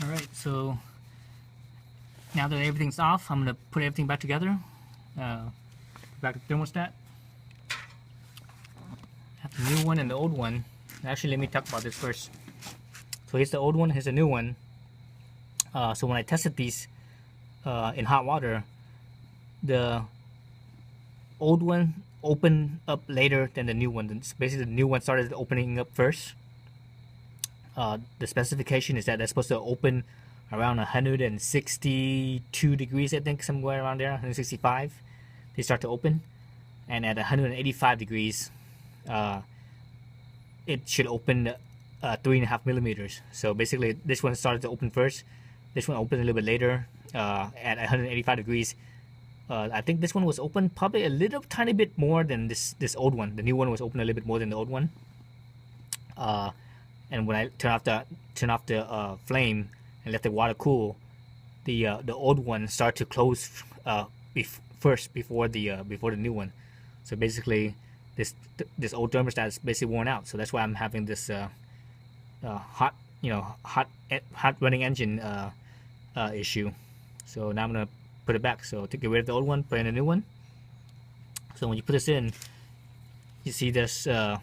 Alright, so now that everything's off, I'm going to put everything back together. Back to the thermostat. I have the new one and the old one. Actually, let me talk about this first. So here's the old one, here's the new one. So when I tested these in hot water, the old one opened up later than the new one. Basically, the new one started opening up first. The specification is that they're supposed to open around 162 degrees, I think, somewhere around there, 165. They start to open, and at 185 degrees, it should open 3.5 millimeters. So basically, this one started to open first. This one opened a little bit later at 185 degrees. I think this one was open probably a little tiny bit more than this old one. The new one was open a little bit more than the old one. And when I turn off the flame and let the water cool, the old one started to close first before the new one. So basically, this old thermostat is basically worn out. So that's why I'm having this hot running engine issue. So now I'm gonna put it back. So to get rid of the old one, put in a new one. So when you put this in, you see there's a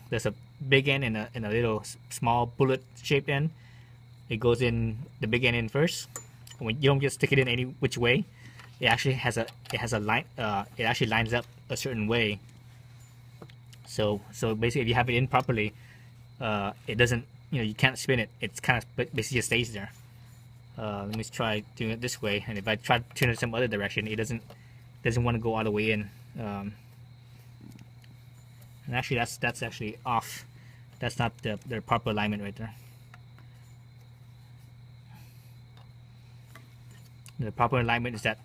big end and a little small bullet shaped end. It goes in the big end in first. When you don't just stick it in any which way, it actually has a line. It actually lines up a certain way. So basically, if you have it in properly, it doesn't. You can't spin it. It's kind of basically just stays there. Let me try doing it this way, and if I try to turn it some other direction, it doesn't want to go all the way in. And actually, that's actually off. That's not the proper alignment right there. The proper alignment is that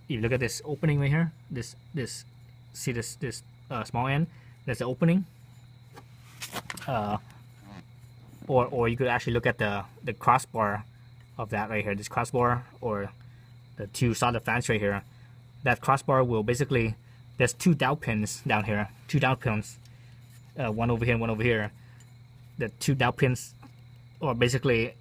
if you look at this opening right here, this small end, that's the opening. Or you could actually look at the crossbar of that right here, this crossbar, or the two solder flanges right here. That crossbar will basically, there's two dowel pins down here, one over here and one over here. The two dowel pins, or basically,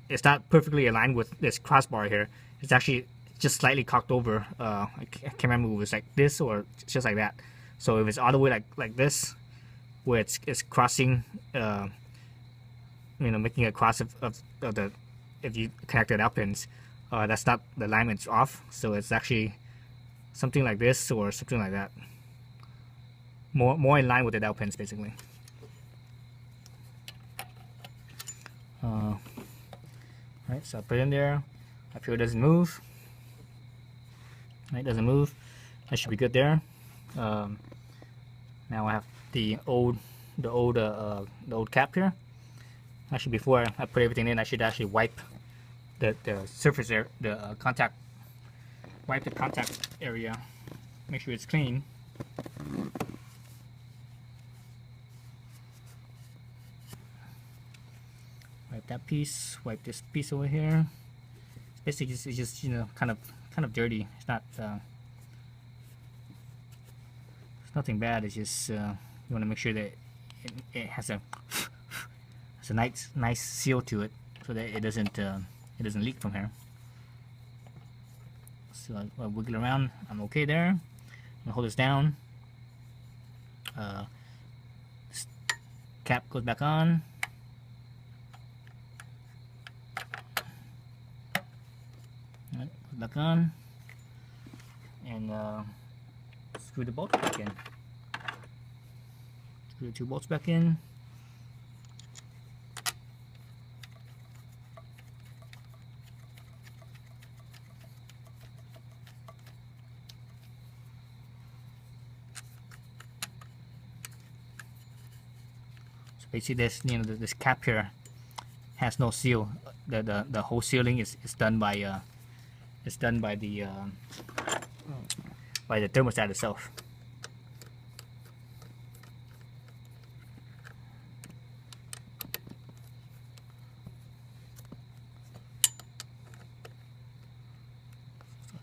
it's not perfectly aligned with this crossbar here. It's actually just slightly cocked over. I can't remember if it was like this or just like that. So if it's all the way like this, where it's crossing, making a cross of the, if you connect the dowel pins, that's not, the alignment's off. So it's actually something like this or something like that. More in line with the dowel pins, basically. Right, so I put it in there. Up here it doesn't move. Right, doesn't move. That should be good there. Now I have the old cap here. Actually, before I put everything in, I should actually wipe the surface there, wipe the contact area. Make sure it's clean. Wipe that piece. Wipe this piece over here. It's basically just kind of dirty. It's not. It's nothing bad. It's just you want to make sure that it has a nice seal to it, so that it doesn't leak from here. So I wiggle around. I'm okay there. I'm gonna hold this down. This cap goes back on. Right, goes back on, and screw the bolts back in. Screw the two bolts back in. Basically, this cap here has no seal. The whole sealing is done by the thermostat itself.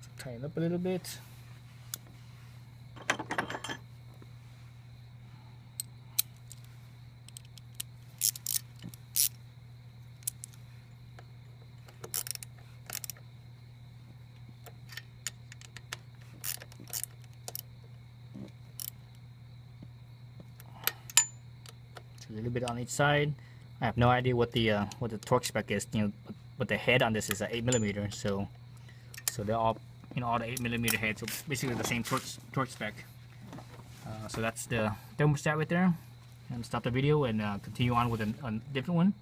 So tighten up a little bit. little bit on each side. I have no idea what the torque spec is, but the head on this is 8mm, so they're all all the 8mm heads, so basically the same torque spec. So that's the thermostat right there. And stop the video and continue on with a different one.